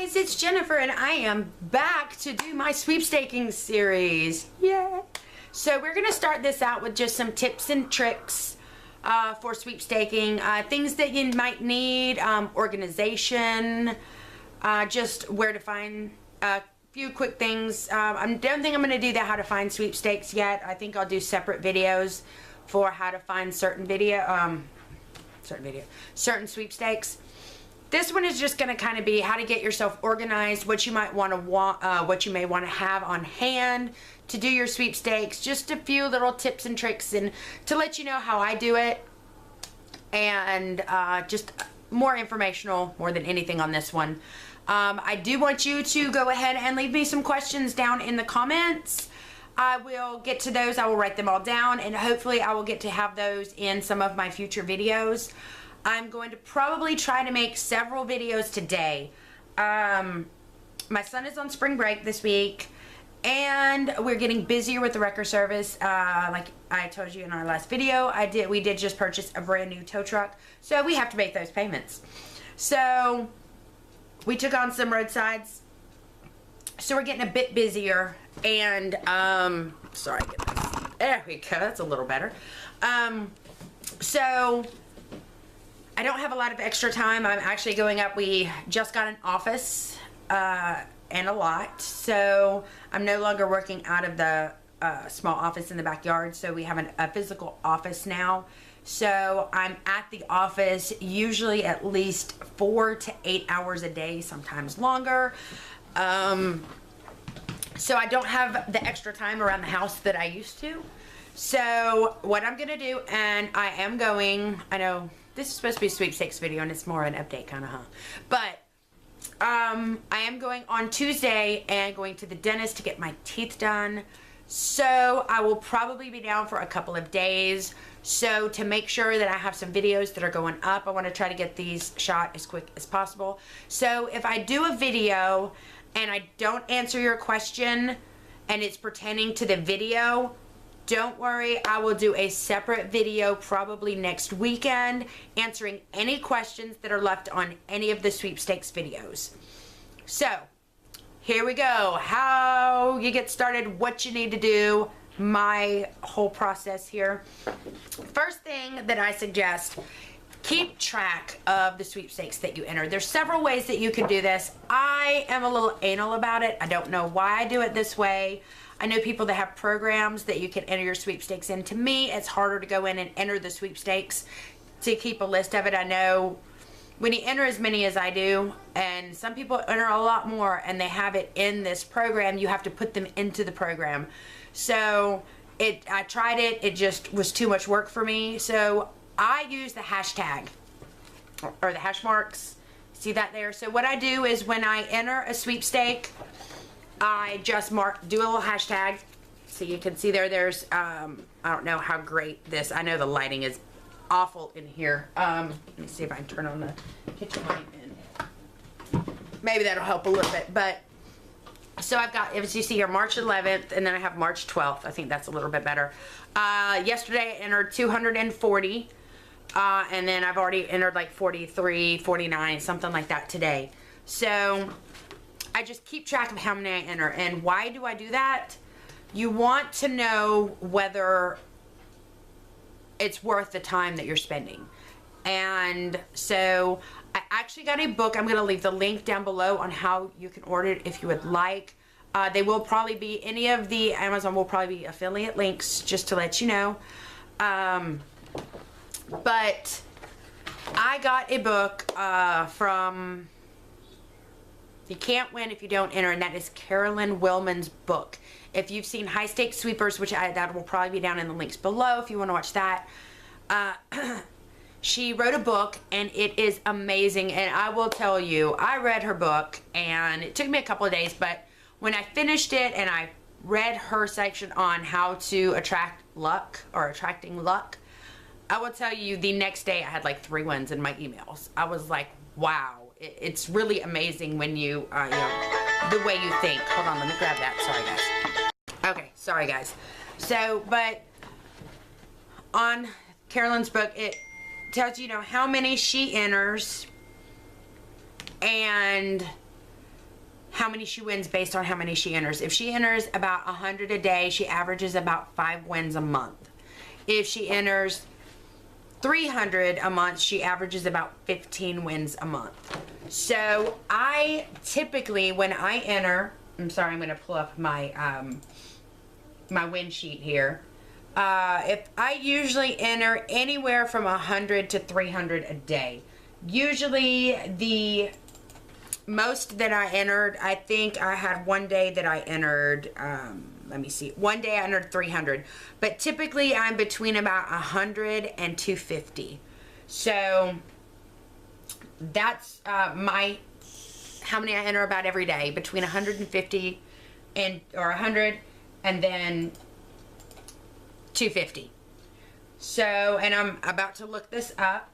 guys, it's Jennifer and I am back to do my sweepstaking series. Yeah. So we're going to start this out with just some tips and tricks for sweepstaking. Things that you might need, organization, just where to find a few quick things. I don't think I'm going to do the how to find sweepstakes yet. I think I'll do separate videos for how to find certain sweepstakes. This one is just going to kind of be how to get yourself organized, what you might want to what you may want to have on hand to do your sweepstakes. Just a few little tips and tricks, and to let you know how I do it, and just more informational more than anything on this one. I do want you to go ahead and leave me some questions down in the comments. I will get to those. I will write them all down, and hopefully I will get to have those in some of my future videos. I'm going to probably try to make several videos today. My son is on spring break this week, and we're getting busier with the wrecker service. Like I told you in our last video, we did just purchase a brand new tow truck, so we have to make those payments. So we took on some roadsides, so we're getting a bit busier. And sorry, there we go, that's a little better. So I don't have a lot of extra time. I'm actually going up. We just got an office and a lot, so I'm no longer working out of the small office in the backyard. So we have a physical office now. So I'm at the office usually at least 4 to 8 hours a day, sometimes longer. So I don't have the extra time around the house that I used to. So what I'm gonna do, and I am going, I know this is supposed to be a sweepstakes video and it's more of an update kind of, but I am going on Tuesday and going to the dentist to get my teeth done. So I will probably be down for a couple of days. So to make sure that I have some videos that are going up, I want to try to get these shot as quick as possible. So if I do a video and I don't answer your question and it's pertaining to the video, don't worry, I will do a separate video probably next weekend answering any questions that are left on any of the sweepstakes videos. So here we go. How you get started, what you need to do, my whole process here. First thing that I suggest, keep track of the sweepstakes that you enter. There's several ways that you can do this. I am a little anal about it. I don't know why I do it this way. I know people that have programs that you can enter your sweepstakes in. To me, it's harder to go in and enter the sweepstakes to keep a list of it. I know when you enter as many as I do, and some people enter a lot more and they have it in this program, you have to put them into the program. So I tried it, it just was too much work for me. So I use the hashtag or the hash marks. See that there? So what I do is when I enter a sweepstake, I just do a little hashtag. So you can see there's, I don't know how great this, I know the lighting is awful in here. Let me see if I can turn on the kitchen light and maybe that'll help a little bit. But so I've got, as you see here, March 11th, and then I have March 12th. I think that's a little bit better. Yesterday I entered 240, and then I've already entered like 43, 49, something like that today. So I just keep track of how many I enter. And why do I do that? You want to know whether it's worth the time that you're spending. And so I actually got a book. I'm going to leave the link down below on how you can order it if you would like. They will probably be, any of the Amazon will probably be affiliate links, just to let you know. But I got a book from You Can't Win If You Don't Enter, and that is Carolyn Wilman's book. If you've seen High Stakes Sweepers, which that will probably be down in the links below if you want to watch that. She wrote a book and it is amazing, and I will tell you, I read her book and it took me a couple of days, but when I finished it and I read her section on how to attract luck or attracting luck, I will tell you, the next day I had like 3 wins in my emails. I was like, wow, it's really amazing when you, you know, the way you think. Hold on, let me grab that. Sorry, guys. Okay, sorry, guys. So, but on Carolyn's book, it tells you, how many she enters and how many she wins based on how many she enters. If she enters about 100 a day, she averages about 5 wins a month. If she enters 300 a month, she averages about 15 wins a month. So I typically, when I enter, I'm sorry, I'm going to pull up my my win sheet here. If I usually enter anywhere from 100 to 300 a day. Usually the most that I entered, I think I had one day that I entered, let me see, one day I entered 300, but typically I'm between about 100 and 250. So that's how many I enter about every day, between 150 or 100 and then 250. So, and I'm about to look this up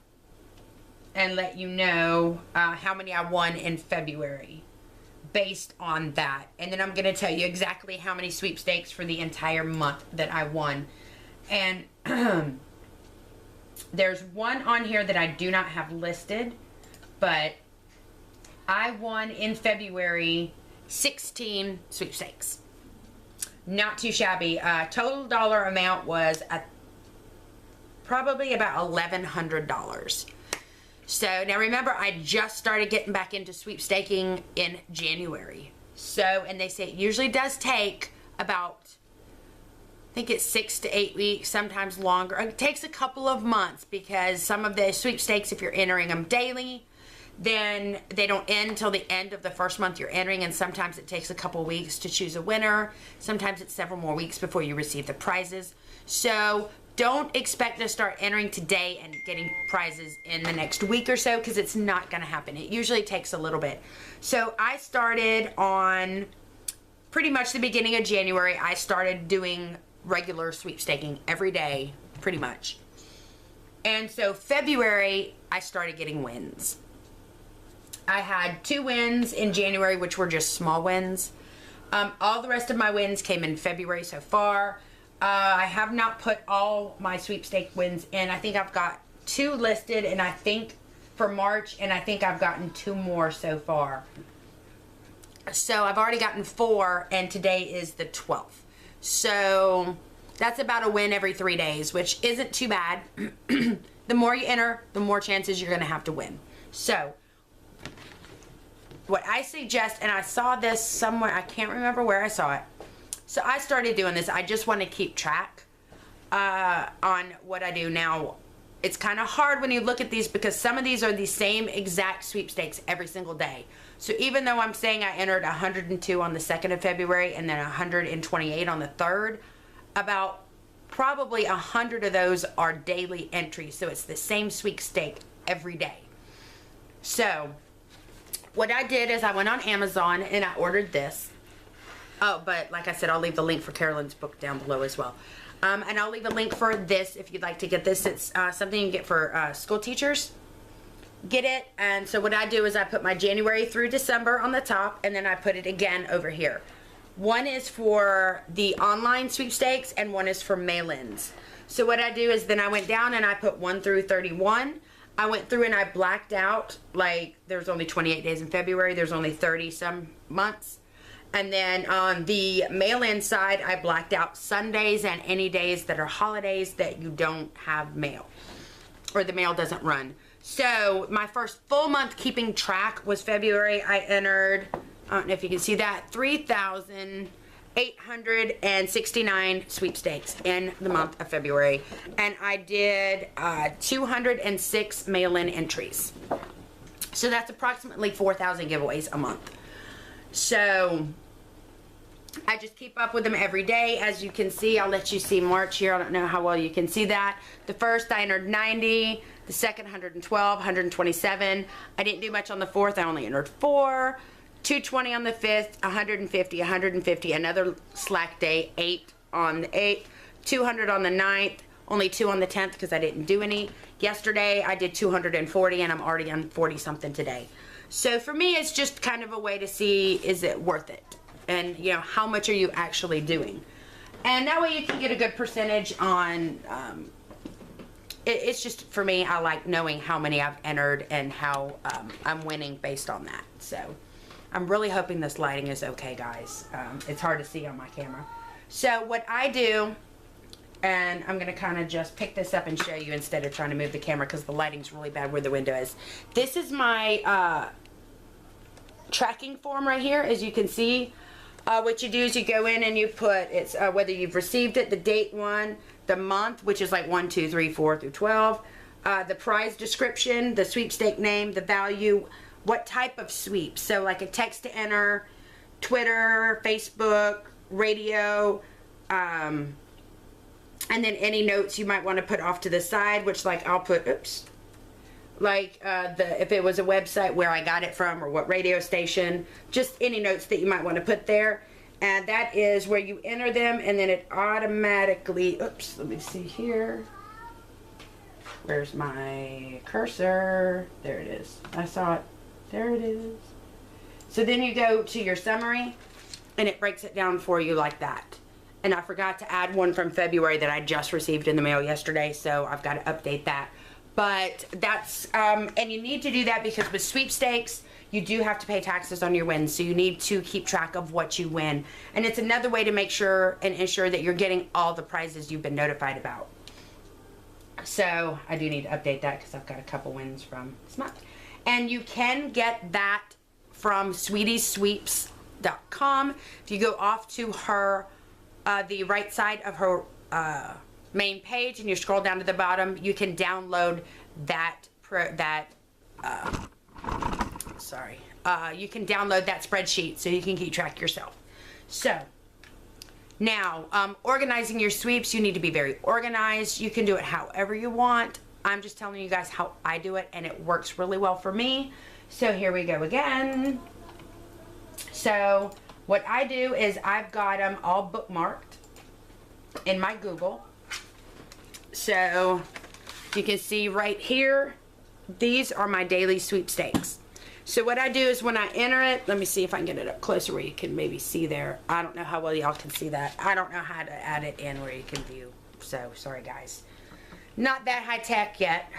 and let you know how many I won in February based on that. And then I'm going to tell you exactly how many sweepstakes for the entire month that I won. And there's one on here that I do not have listed, but I won in February 16 sweepstakes. Not too shabby. Total dollar amount was probably about $1,100. So now remember, I just started getting back into sweepstaking in January. So, and they say it usually does take about, I think it's 6 to 8 weeks, sometimes longer. It takes a couple of months because some of the sweepstakes, if you're entering them daily, then they don't end until the end of the first month you're entering, and sometimes it takes a couple weeks to choose a winner. Sometimes it's several more weeks before you receive the prizes. So don't expect to start entering today and getting prizes in the next week or so, because it's not going to happen. It usually takes a little bit. So I started on pretty much the beginning of January. I started doing regular sweepstaking every day, pretty much. And so February, I started getting wins. I had 2 wins in January, which were just small wins. All the rest of my wins came in February so far. I have not put all my sweepstake wins in. I think I've got 2 listed, and I think for March, and I think I've gotten 2 more so far. So I've already gotten 4, and today is the 12th. So that's about a win every 3 days, which isn't too bad. The more you enter, the more chances you're going to have to win. So what I suggest, and I saw this somewhere, I can't remember where I saw it. So I started doing this. I just want to keep track on what I do now. It's kind of hard when you look at these because some of these are the same exact sweepstakes every single day. So even though I'm saying I entered 102 on the 2nd of February and then 128 on the 3rd, about probably 100 of those are daily entries. So it's the same sweepstake every day. So what I did is I went on Amazon and I ordered this. Oh, but like I said, I'll leave the link for Carolyn's book down below as well. And I'll leave a link for this if you'd like to get this. It's something you can get for school teachers. Get it. And so what I do is I put my January through December on the top, and then I put it again over here. One is for the online sweepstakes and one is for mail-ins. So what I do is then I went down and I put 1 through 31. I went through and I blacked out, like there's only 28 days in February. There's only 30 some months. And then on the mail-in side, I blacked out Sundays and any days that are holidays that you don't have mail or the mail doesn't run. So my first full month keeping track was February. I entered, I don't know if you can see that, 3,869 sweepstakes in the month of February. And I did 206 mail-in entries. So that's approximately 4,000 giveaways a month. So I just keep up with them every day. As you can see, I'll let you see March here. I don't know how well you can see that. The first I entered 90, the second 112, 127. I didn't do much on the 4th. I only entered 4. 220 on the 5th, 150, 150. Another slack day, 8 on the 8th, 200 on the 9th, only 2 on the 10th because I didn't do any. Yesterday I did 240 and I'm already on 40 something today. So for me, it's just kind of a way to see, is it worth it? And, you know, how much are you actually doing? And that way you can get a good percentage on, it's just, for me, I like knowing how many I've entered and how I'm winning based on that. So I'm really hoping this lighting is okay, guys. It's hard to see on my camera. So what I do, and I'm going to kind of just pick this up and show you instead of trying to move the camera because the lighting's really bad where the window is. This is my tracking form right here, as you can see. What you do is you go in and you put, it's whether you've received it, the date one, the month, which is like 1, 2, 3, 4 through 12, the prize description, the sweepstake name, the value, what type of sweep. So like a text to enter, Twitter, Facebook, radio, and then any notes you might want to put off to the side, which like I'll put, oops, like if it was a website where I got it from or what radio station, just any notes that you might want to put there. And that is where you enter them, and then it automatically, oops, let me see here. Where's my cursor? There it is. I saw it. There it is. So then you go to your summary, and it breaks it down for you like that. And I forgot to add one from February that I just received in the mail yesterday, so I've got to update that. But that's, and you need to do that because with sweepstakes, you do have to pay taxes on your wins, so you need to keep track of what you win. And it's another way to make sure and ensure that you're getting all the prizes you've been notified about. So I do need to update that because I've got a couple wins from this month. And you can get that from SweetiesSweeps.com. If you go off to her, the right side of her main page and you scroll down to the bottom, you can download that, you can download that spreadsheet so you can keep track yourself. So now, organizing your sweeps, you need to be very organized. You can do it however you want. I'm just telling you guys how I do it, and it works really well for me. So here we go again. So what I do is I've got them all bookmarked in my Google. So you can see right here, these are my daily sweepstakes. So what I do is when I enter it, let me see if I can get it up closer where you can maybe see there. I don't know how well y'all can see that. I don't know how to add it in where you can view. So sorry guys. Not that high tech yet.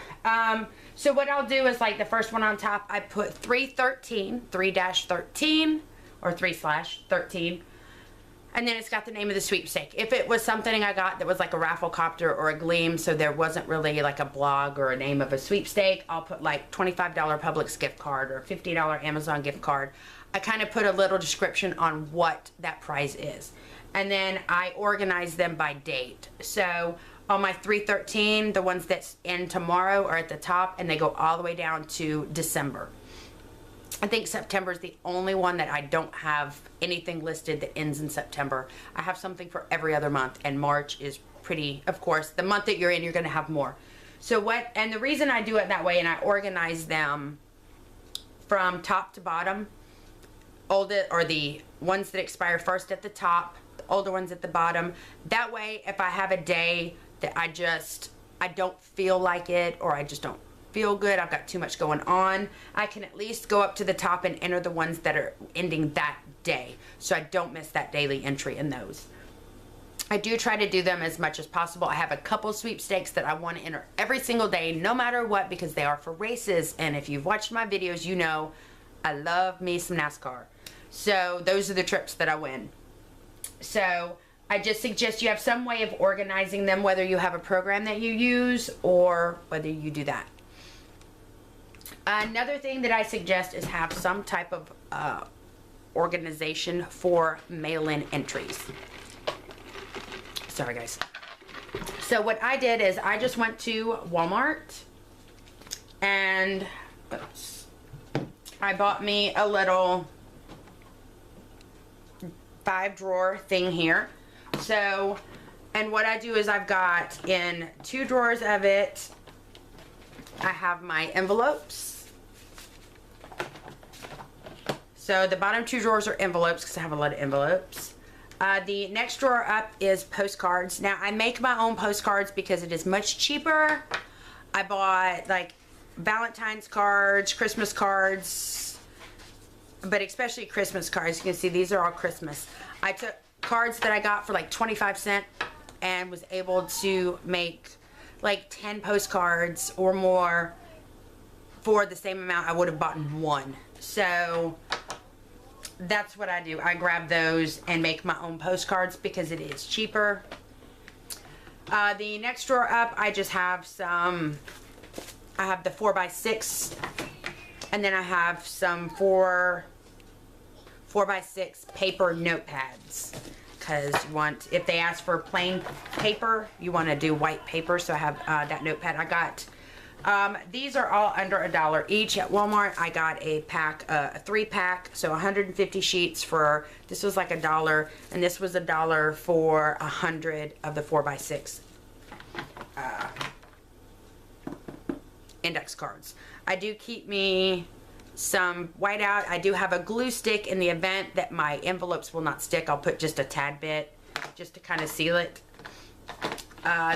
So what I'll do is like the first one on top, I put 313, 3-13 or 3/13. And then it's got the name of the sweepstake. If it was something I got that was like a raffle copter or a gleam, so there wasn't really like a blog or a name of a sweepstake, I'll put like $25 Publix gift card or $50 Amazon gift card. I kind of put a little description on what that prize is. And then I organize them by date. So on my 313, the ones that's in tomorrow are at the top, and they go all the way down to December. I think September is the only one that I don't have anything listed that ends in September. I have something for every other month, and March is pretty, of course, the month that you're in, you're going to have more. So what, and the reason I do it that way, and I organize them from top to bottom, older, or the ones that expire first at the top, the older ones at the bottom. That way, if I have a day that I don't feel like it, or I just don't feel good, I've got too much going on, I can at least go up to the top and enter the ones that are ending that day, so I don't miss that daily entry in those. I do try to do them as much as possible. I have a couple sweepstakes that I want to enter every single day, no matter what, because they are for races, and if you've watched my videos, you know I love me some NASCAR. So those are the trips that I win. So I just suggest you have some way of organizing them, whether you have a program that you use or whether you do that. Another thing that I suggest is have some type of organization for mail-in entries. Sorry guys. So what I did is I just went to Walmart and I bought me a little 5-drawer thing here. So, and what I do is I've got in 2 drawers of it, I have my envelopes. So the bottom 2 drawers are envelopes because I have a lot of envelopes. The next drawer up is postcards. Now I make my own postcards because it is much cheaper. I bought like Valentine's cards, Christmas cards, but especially Christmas cards. You can see these are all Christmas. I took cards that I got for like 25 cents and was able to make like 10 postcards or more for the same amount I would have bought in one. So that's what I do. I grab those and make my own postcards because it is cheaper. The next drawer up, I just have some, I have the 4x6, and then I have some 4x6 paper notepads, because you want, if they ask for plain paper, you want to do white paper. So I have that notepad. I got these are all under $1 each at Walmart. I got a pack, a 3-pack, so 150 sheets for, this was like $1, and this was $1 for 100 of the 4x6 index cards. I do keep me some whiteout. I do have a glue stick in the event that my envelopes will not stick. I'll put just a tad bit just to kind of seal it.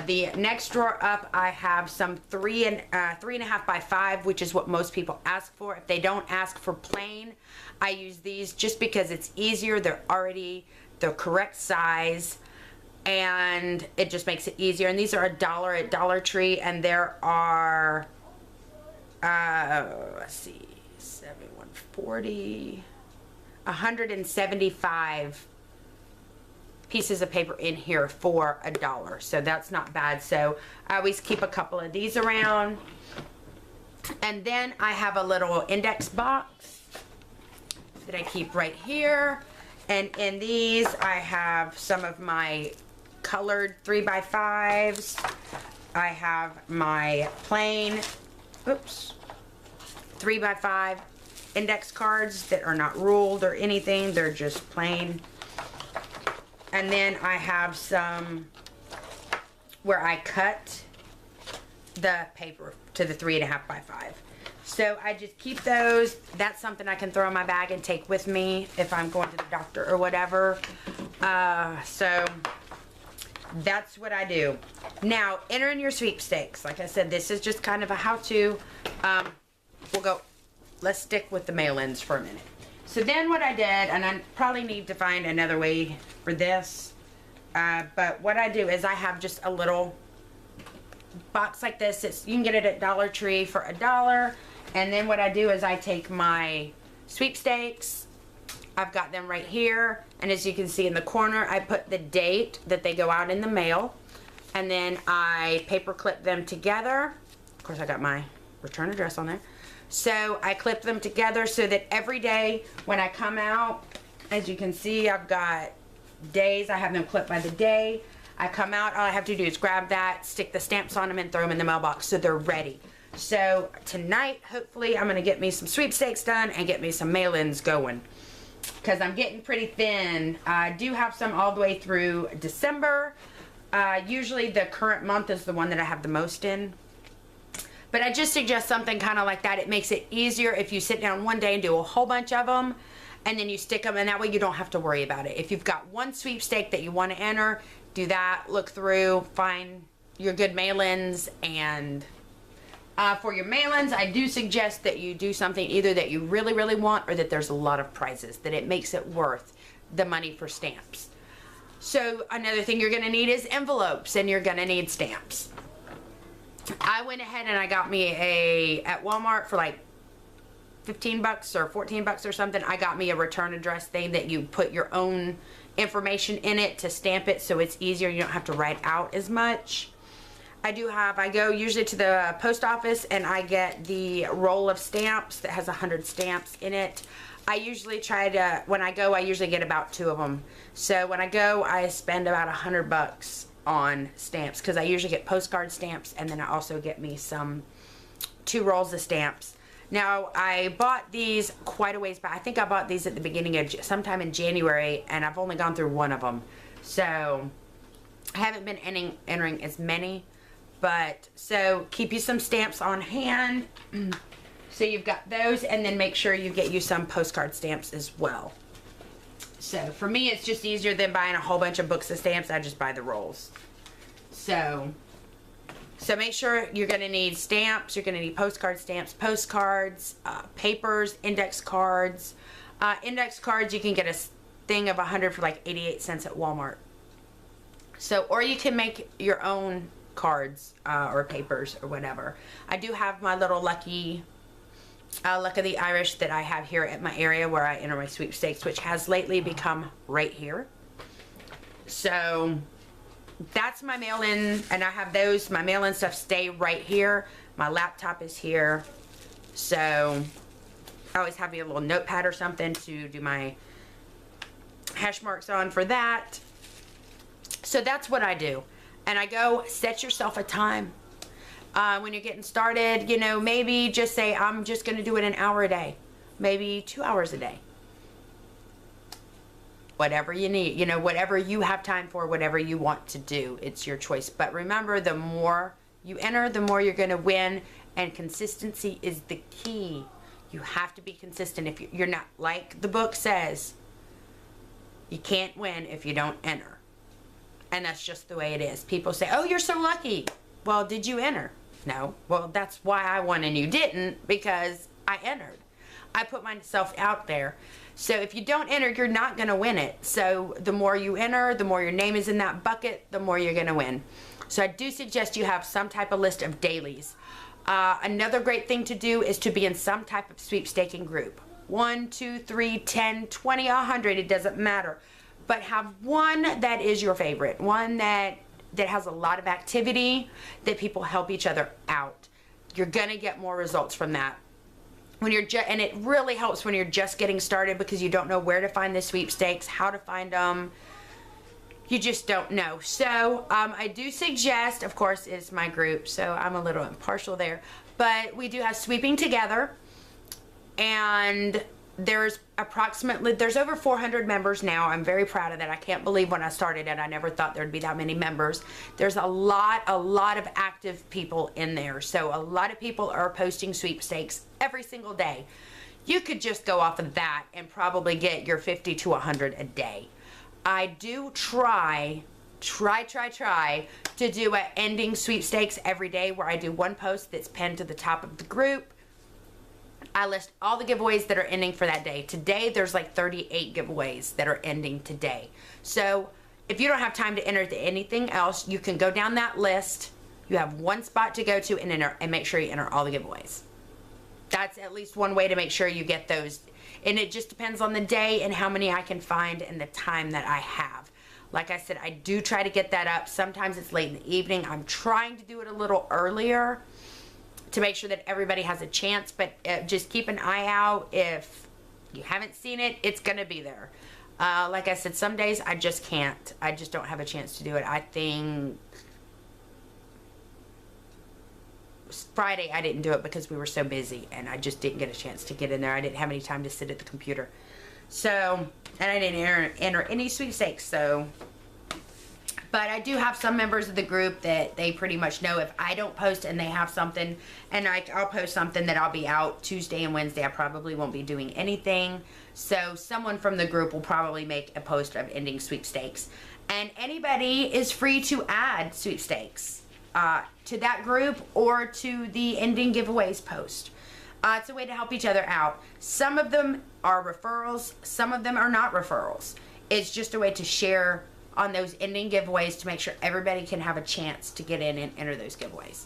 The next drawer up, I have some 3.5 by 5, which is what most people ask for. If they don't ask for plain, I use these just because it's easier. They're already the correct size, and it just makes it easier. And these are $1 at Dollar Tree, and there are let's see, 140, 175 pieces of paper in here for $1, so that's not bad. So I always keep a couple of these around. And then I have a little index box that I keep right here, and in these I have some of my colored 3x5s. I have my plain 3x5 index cards that are not ruled or anything, they're just plain. And then I have some where I cut the paper to the 3.5 by 5. So I just keep those. That's something I can throw in my bag and take with me if I'm going to the doctor or whatever. So that's what I do. Now, enter in your sweepstakes. Like I said, this is just kind of a how-to. Let's stick with the mail-ins for a minute. So then what I did, and I probably need to find another way for this, but what I do is I have just a little box like this. You can get it at Dollar Tree for $1. And then what I do is I take my sweepstakes. I've got them right here, and as you can see in the corner, I put the date that they go out in the mail, and then I paper clip them together. Of course, I got my return address on there. So I clip them together so that every day when I come out, as you can see, I've got days. I have them clipped by the day. I come out, all I have to do is grab that, stick the stamps on them, and throw them in the mailbox so they're ready. So tonight, hopefully, I'm going to get me some sweepstakes done and get me some mail-ins going, because I'm getting pretty thin. I do have some all the way through December. Usually the current month is the one that I have the most in. But I just suggest something kind of like that. It makes it easier if you sit down one day and do a whole bunch of them, and then you stick them, and that way you don't have to worry about it. If you've got one sweepstake that you want to enter, do that, look through, find your good mail-ins, and for your mail-ins, I do suggest that you do something either that you really, really want, or that there's a lot of prizes, that it makes it worth the money for stamps. So another thing you're going to need is envelopes, and you're going to need stamps. I went ahead and I got me at Walmart for like 15 bucks or 14 bucks or something. I got me a return address thing that you put your own information in it to stamp it, so it's easier. You don't have to write out as much. I go usually to the post office, and I get the roll of stamps that has 100 stamps in it. I usually when I go, I usually get about 2 of them. So when I go, I spend about 100 bucks on stamps, because I usually get postcard stamps, and then I also get me 2 rolls of stamps. Now, I bought these quite a ways back. I think I bought these at the beginning of sometime in January, and I've only gone through one of them. So I haven't been entering as many, but so keep you some stamps on hand. So you've got those, and then make sure you get you some postcard stamps as well. So for me, it's just easier than buying a whole bunch of books of stamps. I just buy the rolls. So make sure you're going to need stamps. You're going to need postcard stamps, postcards, papers, index cards. Index cards, you can get a thing of 100 for like 88 cents at Walmart. So, or you can make your own cards or papers or whatever. I do have my little lucky Luck of the Irish that I have here at my area where I enter my sweepstakes, which has lately become right here. So that's my mail-in, and I have those. My mail-in stuff stay right here. My laptop is here. So I always have a little notepad or something to do my hash marks on for that. So that's what I do. And I go, set yourself a time. When you're getting started, you know, maybe just say, I'm just going to do it an hour a day. Maybe 2 hours a day. Whatever you need, you know, whatever you have time for, whatever you want to do, it's your choice. But remember, the more you enter, the more you're going to win. And consistency is the key. You have to be consistent. If you're not, like the book says, you can't win if you don't enter. And that's just the way it is. People say, oh, you're so lucky. Well, did you enter? No. Well, that's why I won and you didn't, because I entered. I put myself out there. So if you don't enter, you're not going to win it. So the more you enter, the more your name is in that bucket, the more you're going to win. So I do suggest you have some type of list of dailies. Another great thing to do is to be in some type of sweepstaking group. 1, 2, 3, 10, 20, 100, it doesn't matter. But have one that is your favorite. One that has a lot of activity, that people help each other out. You're going to get more results from that. When you're and it really helps when you're just getting started, because you don't know where to find the sweepstakes, how to find them. You just don't know. So I do suggest, of course, it's my group, so I'm a little impartial there, but we do have Sweeping Together, and there's over 400 members now. I'm very proud of that. I can't believe when I started it, I never thought there'd be that many members. There's a lot of active people in there. So a lot of people are posting sweepstakes every single day. You could just go off of that and probably get your 50 to 100 a day. I do try to do an ending sweepstakes every day, where I do one post that's pinned to the top of the group. I list all the giveaways that are ending for that day. Today, there's like 38 giveaways that are ending today. So if you don't have time to enter anything else, you can go down that list. You have one spot to go to and enter, and make sure you enter all the giveaways. That's at least one way to make sure you get those. And it just depends on the day and how many I can find and the time that I have. Like I said, I do try to get that up. Sometimes it's late in the evening. I'm trying to do it a little earlier to make sure that everybody has a chance, but just keep an eye out. If you haven't seen it, it's gonna be there. Like I said, some days I just can't. I just don't have a chance to do it. I think Friday I didn't do it because we were so busy and I just didn't get a chance to get in there. I didn't have any time to sit at the computer. So, and I didn't enter any sweepstakes, so. But I do have some members of the group that they pretty much know if I don't post and they have something, and I'll post something that I'll be out Tuesday and Wednesday, I probably won't be doing anything. So someone from the group will probably make a post of ending sweepstakes. And anybody is free to add sweepstakes to that group or to the ending giveaways post. It's a way to help each other out. Some of them are referrals, some of them are not referrals. It's just a way to share on those ending giveaways to make sure everybody can have a chance to get in and enter those giveaways.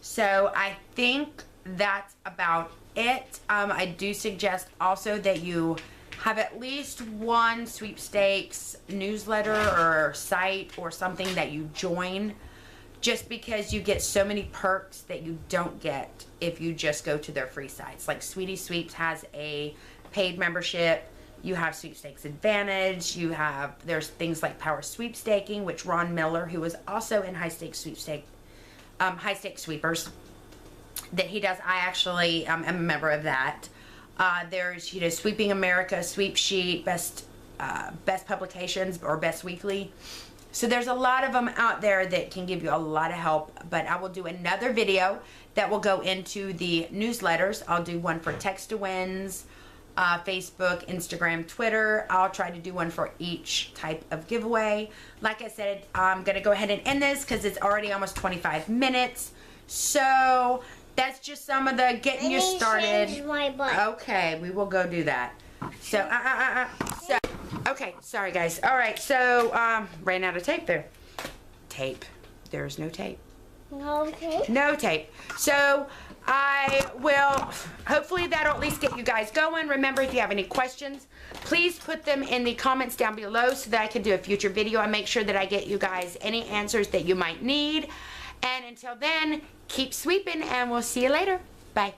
So I think that's about it. I do suggest also that you have at least one sweepstakes newsletter or site or something that you join, just because you get so many perks that you don't get if you just go to their free sites. Like Sweetie Sweeps has a paid membership. You have Sweepstakes Advantage. There's things like Power Sweepstaking, which Ron Miller, who was also in High Stakes Sweepers, that he does. I actually am a member of that. There's, Sweeping America, Sweep Sheet, Best Publications, or Best Weekly. So there's a lot of them out there that can give you a lot of help. But I will do another video that will go into the newsletters. I'll do one for Text to Wins, Facebook, Instagram, Twitter. I'll try to do one for each type of giveaway. Like I said, I'm going to go ahead and end this because it's already almost 25 minutes. So that's just some of the getting you started. Change my butt. Okay, we will go do that. So, okay, sorry guys. All right, so ran out of tape there. Tape. There's no tape. No tape? No tape. So Hopefully that'll at least get you guys going. Remember, if you have any questions, please put them in the comments down below so that I can do a future video and make sure that I get you guys any answers that you might need. And until then, keep sweeping, and we'll see you later. Bye.